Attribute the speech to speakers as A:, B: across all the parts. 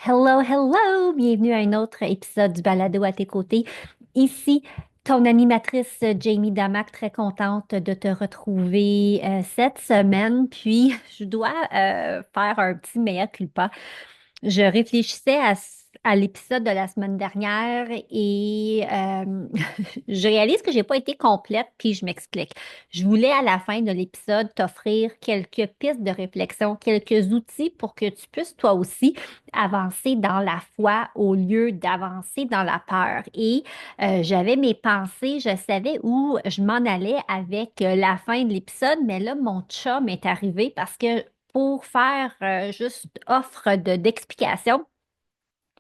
A: Hello, hello! Bienvenue à un autre épisode du Balado à tes côtés. Ici, ton animatrice Jamie Damac, très contente de te retrouver cette semaine. Puis, je dois faire un petit mea culpa. Je réfléchissais à l'épisode de la semaine dernière et je réalise que j'ai pas été complète, puis je m'explique. Je voulais à la fin de l'épisode t'offrir quelques pistes de réflexion, quelques outils pour que tu puisses toi aussi avancer dans la foi au lieu d'avancer dans la peur. Et j'avais mes pensées, je savais où je m'en allais avec la fin de l'épisode, mais là, mon chum est arrivé parce que pour faire juste offre d'explication,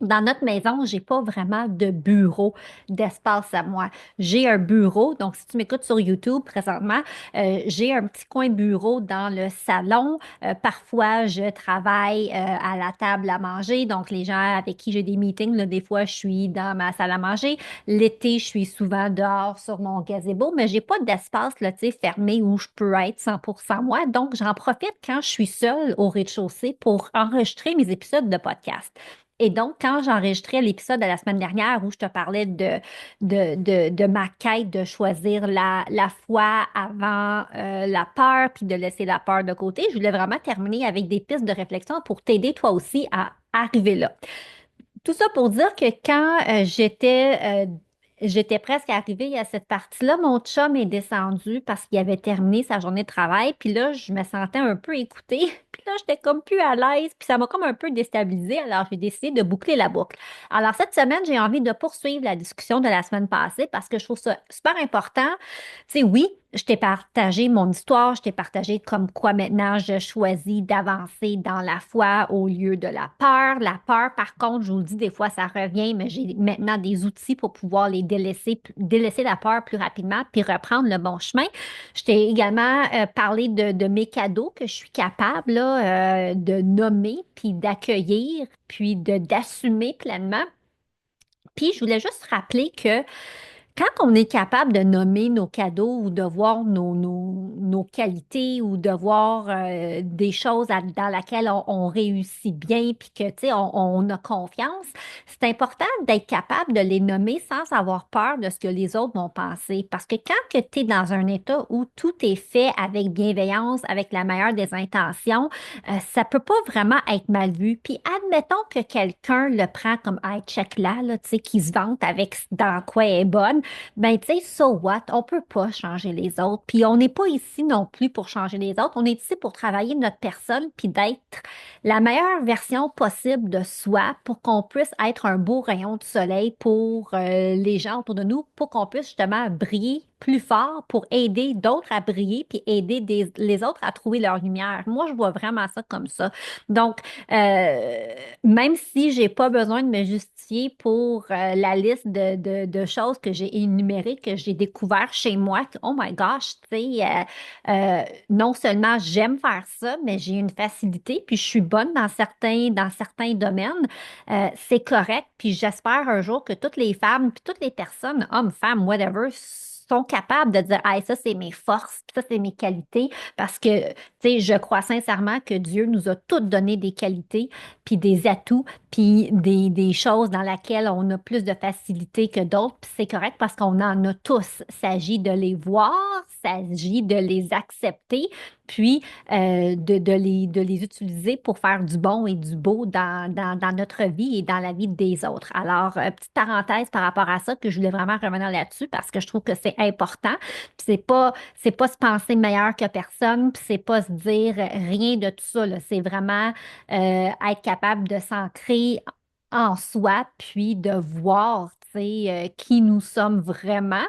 A: dans notre maison, j'ai pas vraiment de bureau, d'espace à moi. J'ai un bureau, donc si tu m'écoutes sur YouTube présentement, j'ai un petit coin bureau dans le salon. Parfois, je travaille à la table à manger, donc les gens avec qui j'ai des meetings, là, des fois, je suis dans ma salle à manger. L'été, je suis souvent dehors sur mon gazebo, mais j'ai pas d'espace là, tu sais, fermé où je peux être 100% moi. Donc, j'en profite quand je suis seule au rez-de-chaussée pour enregistrer mes épisodes de podcast. Et donc, quand j'enregistrais l'épisode de la semaine dernière où je te parlais de ma quête de choisir la foi avant la peur, puis de laisser la peur de côté, je voulais vraiment terminer avec des pistes de réflexion pour t'aider toi aussi à arriver là. Tout ça pour dire que quand j'étais presque arrivée à cette partie-là, mon chum est descendu parce qu'il avait terminé sa journée de travail. Puis là, je me sentais un peu écoutée. Puis là, j'étais comme plus à l'aise. Puis ça m'a comme un peu déstabilisée. Alors, j'ai décidé de boucler la boucle. Alors, cette semaine, j'ai envie de poursuivre la discussion de la semaine passée parce que je trouve ça super important. Tu sais, oui, je t'ai partagé mon histoire, je t'ai partagé comme quoi maintenant je choisis d'avancer dans la foi au lieu de la peur. La peur, par contre, je vous le dis, des fois ça revient, mais j'ai maintenant des outils pour pouvoir les délaisser la peur plus rapidement puis reprendre le bon chemin. Je t'ai également parlé de mes cadeaux que je suis capable là, de nommer puis d'accueillir puis d'assumer pleinement. Puis je voulais juste rappeler que quand on est capable de nommer nos cadeaux ou de voir nos qualités ou de voir des choses dans lesquelles on réussit bien puis que, tu sais, on a confiance, c'est important d'être capable de les nommer sans avoir peur de ce que les autres vont penser. Parce que quand tu es dans un état où tout est fait avec bienveillance, avec la meilleure des intentions, ça peut pas vraiment être mal vu. Puis admettons que quelqu'un le prend comme, hey, check là, tu sais, qui se vante avec dans quoi elle est bonne. Ben, tu sais, so what? On peut pas changer les autres. Puis on n'est pas ici non plus pour changer les autres. On est ici pour travailler notre personne puis d'être la meilleure version possible de soi pour qu'on puisse être un beau rayon de soleil pour les gens autour de nous, pour qu'on puisse justement briller plus fort pour aider d'autres à briller puis aider les autres à trouver leur lumière. Moi, je vois vraiment ça comme ça. Donc, même si j'ai pas besoin de me justifier pour la liste de choses que j'ai énumérées, que j'ai découvert chez moi, que, oh my gosh, tu sais, non seulement j'aime faire ça, mais j'ai une facilité, puis je suis bonne dans certains domaines. C'est correct, puis j'espère un jour que toutes les femmes, puis toutes les personnes, hommes, femmes, whatever, sont capables de dire, ah, ça, c'est mes forces, puis ça, c'est mes qualités, parce que, tu sais, je crois sincèrement que Dieu nous a toutes donné des qualités, puis des atouts, puis des choses dans lesquelles on a plus de facilité que d'autres, puis c'est correct parce qu'on en a tous. Il s'agit de les voir, il s'agit de les accepter, puis de les utiliser pour faire du bon et du beau dans notre vie et dans la vie des autres. Alors, petite parenthèse par rapport à ça, que je voulais vraiment revenir là-dessus parce que je trouve que c'est important. Puis c'est pas se penser meilleur que personne, puis c'est pas se dire rien de tout ça, là. C'est vraiment être capable de s'ancrer en soi, puis de voir, tu sais, qui nous sommes vraiment.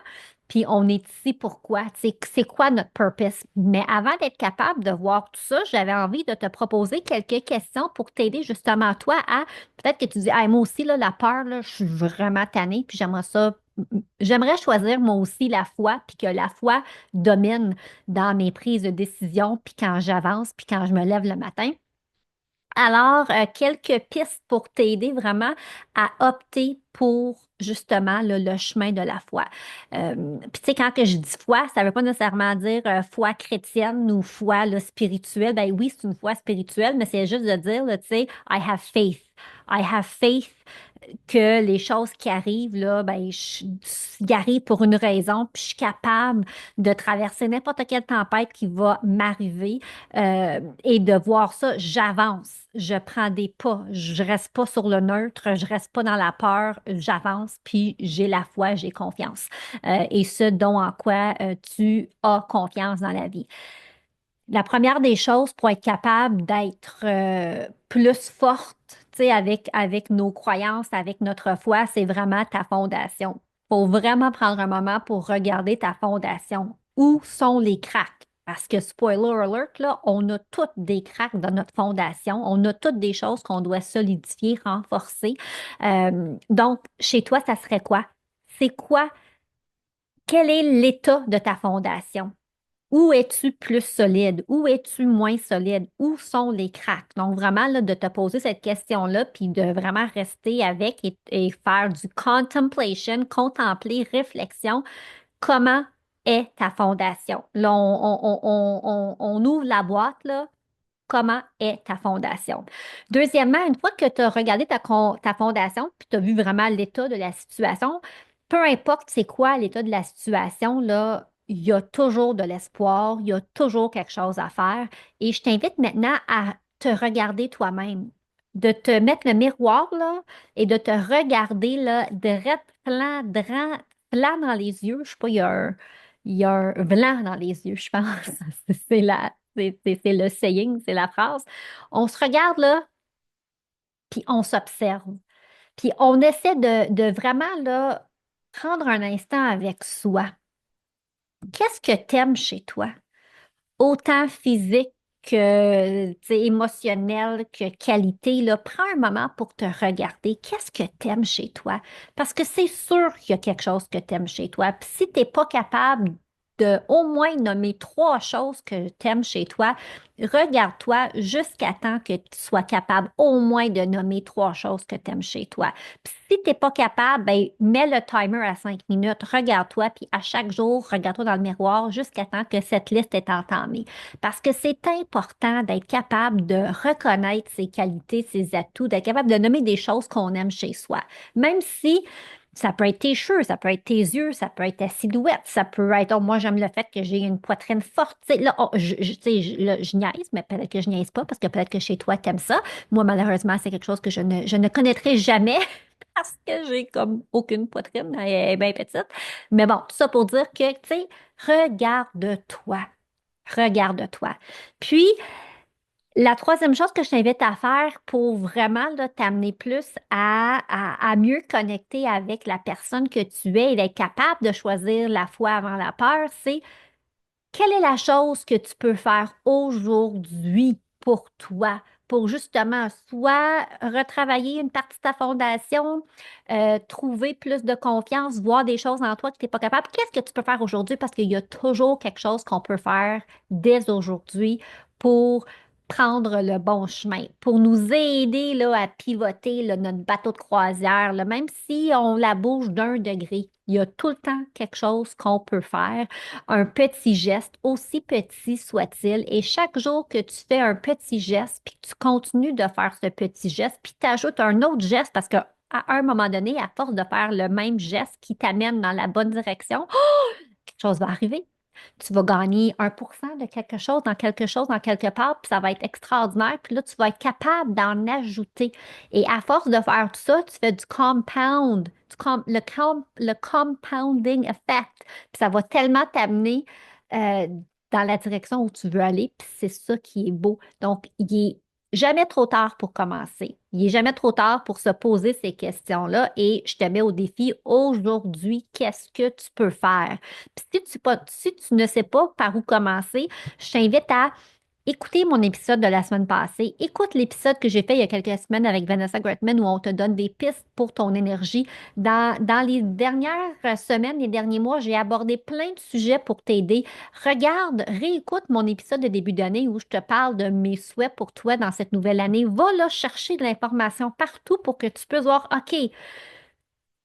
A: Puis on est ici pourquoi? Tu sais, c'est quoi notre purpose? Mais avant d'être capable de voir tout ça, j'avais envie de te proposer quelques questions pour t'aider justement toi à peut-être que tu dis, ah, moi aussi, là, la peur, là, je suis vraiment tannée, puis j'aimerais ça. J'aimerais choisir moi aussi la foi, puis que la foi domine dans mes prises de décision, puis quand j'avance, puis quand je me lève le matin. Alors, quelques pistes pour t'aider vraiment à opter pour justement là, le chemin de la foi. Puis tu sais, quand que je dis foi, ça ne veut pas nécessairement dire foi chrétienne ou foi là, spirituelle. Ben oui, c'est une foi spirituelle, mais c'est juste de dire, là, tu sais, I have faith. I have faith que les choses qui arrivent, là, ben, ils arrivent pour une raison, puis je suis capable de traverser n'importe quelle tempête qui va m'arriver et de voir ça, j'avance, je prends des pas, je reste pas sur le neutre, je reste pas dans la peur, j'avance, puis j'ai la foi, j'ai confiance. Et ce dont en quoi tu as confiance dans la vie. La première des choses pour être capable d'être plus forte, tu sais, avec nos croyances, avec notre foi, c'est vraiment ta fondation. Faut vraiment prendre un moment pour regarder ta fondation. Où sont les cracks? Parce que, spoiler alert, là, on a toutes des cracks dans notre fondation. On a toutes des choses qu'on doit solidifier, renforcer. Donc, chez toi, ça serait quoi? C'est quoi? Quel est l'état de ta fondation? Où es-tu plus solide? Où es-tu moins solide? Où sont les cracks? Donc, vraiment, là, de te poser cette question-là, puis de vraiment rester avec et faire du contemplation, contempler, réflexion. Comment est ta fondation? Là, on ouvre la boîte, là. Comment est ta fondation? Deuxièmement, une fois que tu as regardé ta fondation, puis tu as vu vraiment l'état de la situation, peu importe c'est quoi l'état de la situation, là, il y a toujours de l'espoir, il y a toujours quelque chose à faire. Et je t'invite maintenant à te regarder toi-même, de te mettre le miroir, là, et de te regarder, là, blanc dans les yeux. Je sais pas, il y a un blanc dans les yeux, je pense. C'est le saying, c'est la phrase. On se regarde là, puis on s'observe. Puis on essaie de vraiment là, prendre un instant avec soi. Qu'est-ce que t'aimes chez toi? Autant physique que tu sais, émotionnel que qualité, là, prends un moment pour te regarder. Qu'est-ce que tu aimes chez toi? Parce que c'est sûr qu'il y a quelque chose que tu aimes chez toi. Puis si tu n'es pas capable de au moins nommer trois choses que tu aimes chez toi, regarde-toi jusqu'à temps que tu sois capable au moins de nommer trois choses que tu aimes chez toi. Puis si tu n'es pas capable, ben, mets le timer à 5 minutes, regarde-toi, puis à chaque jour, regarde-toi dans le miroir jusqu'à temps que cette liste est entamée. Parce que c'est important d'être capable de reconnaître ses qualités, ses atouts, d'être capable de nommer des choses qu'on aime chez soi. Même si ça peut être tes cheveux, ça peut être tes yeux, ça peut être ta silhouette, ça peut être, oh, moi j'aime le fait que j'ai une poitrine forte. Tu sais, là, oh, tu sais, là, je niaise, mais peut-être que je niaise pas parce que peut-être que chez toi, t'aimes ça. Moi, malheureusement, c'est quelque chose que je ne connaîtrai jamais parce que j'ai comme aucune poitrine, elle est bien petite. Mais bon, tout ça pour dire que, tu sais, regarde-toi. Regarde-toi. Puis, la troisième chose que je t'invite à faire pour vraiment là, t'amener plus à mieux connecter avec la personne que tu es et d'être capable de choisir la foi avant la peur, c'est quelle est la chose que tu peux faire aujourd'hui pour toi, pour justement soit retravailler une partie de ta fondation, trouver plus de confiance, voir des choses en toi que tu n'es pas capable? Qu'est-ce que tu peux faire aujourd'hui? Parce qu'il y a toujours quelque chose qu'on peut faire dès aujourd'hui pour prendre le bon chemin, pour nous aider là, à pivoter là, notre bateau de croisière, là, même si on la bouge d'1 degré. Il y a tout le temps quelque chose qu'on peut faire, un petit geste, aussi petit soit-il, et chaque jour que tu fais un petit geste, puis que tu continues de faire ce petit geste, puis tu ajoutes un autre geste parce que à un moment donné, à force de faire le même geste qui t'amène dans la bonne direction, quelque chose va arriver. Tu vas gagner 1% de quelque chose dans quelque chose, dans quelque part, puis ça va être extraordinaire. Puis là, tu vas être capable d'en ajouter. Et à force de faire tout ça, tu fais du compound, le compounding effect. Puis ça va tellement t'amener euh, dans la direction où tu veux aller. Puis c'est ça qui est beau. Donc, il est jamais trop tard pour commencer. Il n'est jamais trop tard pour se poser ces questions-là. Et je te mets au défi aujourd'hui, qu'est-ce que tu peux faire? Puis si tu ne sais pas par où commencer, je t'invite à écouter mon épisode de la semaine passée. Écoute l'épisode que j'ai fait il y a quelques semaines avec Vanessa Gretman où on te donne des pistes pour ton énergie. Dans les dernières semaines, les derniers mois, j'ai abordé plein de sujets pour t'aider. Regarde, réécoute mon épisode de début d'année où je te parle de mes souhaits pour toi dans cette nouvelle année. Va là chercher de l'information partout pour que tu puisses voir, OK,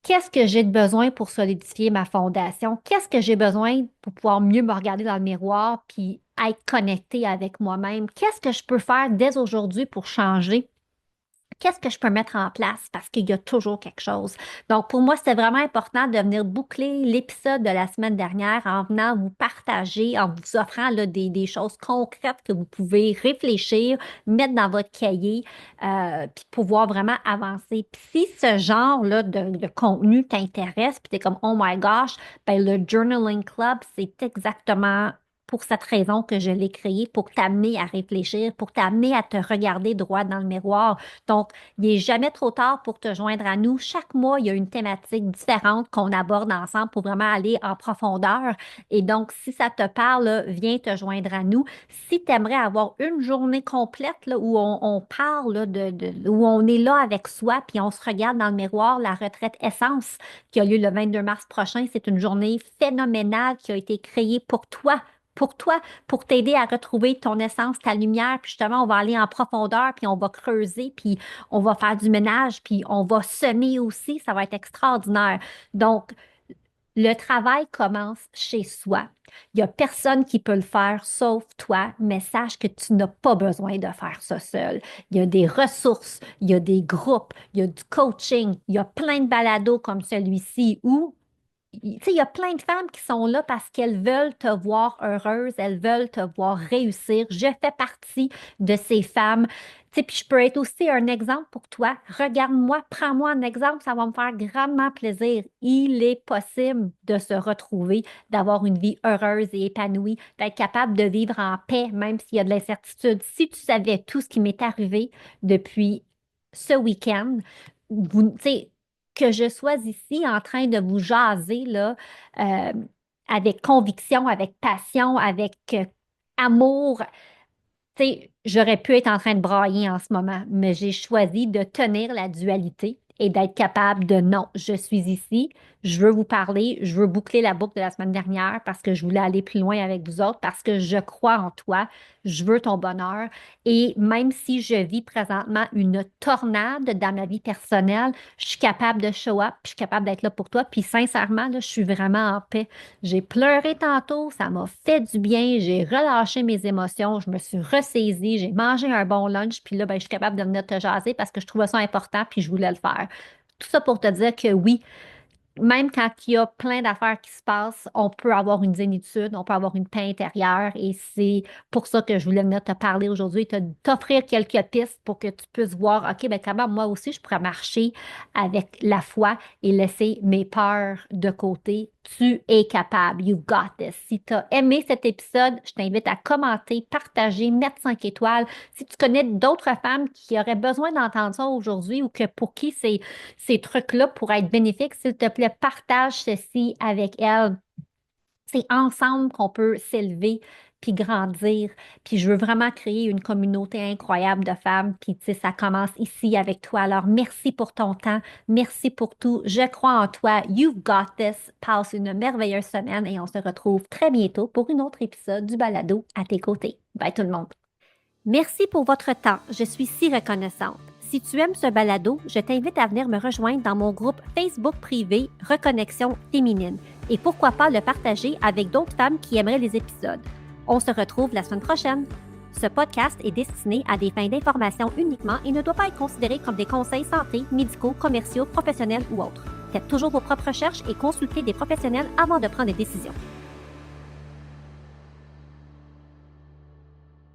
A: qu'est-ce que j'ai de besoin pour solidifier ma fondation? Qu'est-ce que j'ai besoin pour pouvoir mieux me regarder dans le miroir puis être connecté avec moi-même? Qu'est-ce que je peux faire dès aujourd'hui pour changer qu'est-ce que je peux mettre en place parce qu'il y a toujours quelque chose. Donc, pour moi, c'était vraiment important de venir boucler l'épisode de la semaine dernière en venant vous partager, en vous offrant là, des choses concrètes que vous pouvez réfléchir, mettre dans votre cahier, puis pouvoir vraiment avancer. Puis si ce genre-là de contenu t'intéresse, puis tu es comme, oh my gosh, ben le Journaling Club, c'est exactement pour cette raison que je l'ai créé, pour t'amener à réfléchir, pour t'amener à te regarder droit dans le miroir. Donc, il n'est jamais trop tard pour te joindre à nous. Chaque mois, il y a une thématique différente qu'on aborde ensemble pour vraiment aller en profondeur. Et donc, si ça te parle, là, viens te joindre à nous. Si tu aimerais avoir une journée complète là, où on parle là, où on est là avec soi, puis on se regarde dans le miroir, la retraite Essence qui a lieu le 22 mars prochain, c'est une journée phénoménale qui a été créée pour toi, pour t'aider à retrouver ton essence, ta lumière. Puis justement, on va aller en profondeur, puis on va creuser, puis on va faire du ménage, puis on va semer aussi. Ça va être extraordinaire. Donc, le travail commence chez soi. Il n'y a personne qui peut le faire sauf toi, mais sache que tu n'as pas besoin de faire ça seul. Il y a des ressources, il y a des groupes, il y a du coaching, il y a plein de balados comme celui-ci où tu sais, il y a plein de femmes qui sont là parce qu'elles veulent te voir heureuse, elles veulent te voir réussir. Je fais partie de ces femmes. Tu sais, puis je peux être aussi un exemple pour toi. Regarde-moi, prends-moi un exemple, ça va me faire grandement plaisir. Il est possible de se retrouver, d'avoir une vie heureuse et épanouie, d'être capable de vivre en paix, même s'il y a de l'incertitude. Si tu savais tout ce qui m'est arrivé depuis ce week-end, tu sais, que je sois ici en train de vous jaser là, euh, avec conviction, avec passion, avec amour. Tu sais, j'aurais pu être en train de brailler en ce moment, mais j'ai choisi de tenir la dualité et d'être capable de non, je suis ici, je veux vous parler, je veux boucler la boucle de la semaine dernière parce que je voulais aller plus loin avec vous autres, parce que je crois en toi, je veux ton bonheur. Et même si je vis présentement une tornade dans ma vie personnelle, je suis capable de show up, puis je suis capable d'être là pour toi. Puis sincèrement, là, je suis vraiment en paix. J'ai pleuré tantôt, ça m'a fait du bien, j'ai relâché mes émotions, je me suis ressaisie, j'ai mangé un bon lunch, puis là, ben, je suis capable de venir te jaser parce que je trouvais ça important, puis je voulais le faire. Tout ça pour te dire que oui, même quand il y a plein d'affaires qui se passent, on peut avoir une zénitude, on peut avoir une paix intérieure et c'est pour ça que je voulais venir te parler aujourd'hui, t'offrir quelques pistes pour que tu puisses voir, OK, ben comment moi aussi je pourrais marcher avec la foi et laisser mes peurs de côté. Tu es capable. You got this. Si tu as aimé cet épisode, je t'invite à commenter, partager, mettre 5 étoiles. Si tu connais d'autres femmes qui auraient besoin d'entendre ça aujourd'hui ou que pour qui ces trucs-là pourraient être bénéfiques, s'il te plaît, partage ceci avec elles. C'est ensemble qu'on peut s'élever puis grandir. Puis je veux vraiment créer une communauté incroyable de femmes. Puis tu sais, ça commence ici avec toi. Alors merci pour ton temps. Merci pour tout. Je crois en toi. You've got this. Passe une merveilleuse semaine et on se retrouve très bientôt pour un autre épisode du balado à tes côtés. Bye tout le monde. Merci pour votre temps. Je suis si reconnaissante. Si tu aimes ce balado, je t'invite à venir me rejoindre dans mon groupe Facebook privé Reconnexion féminine et pourquoi pas le partager avec d'autres femmes qui aimeraient les épisodes. On se retrouve la semaine prochaine. Ce podcast est destiné à des fins d'information uniquement et ne doit pas être considéré comme des conseils santé, médicaux, commerciaux, professionnels ou autres. Faites toujours vos propres recherches et consultez des professionnels avant de prendre des décisions.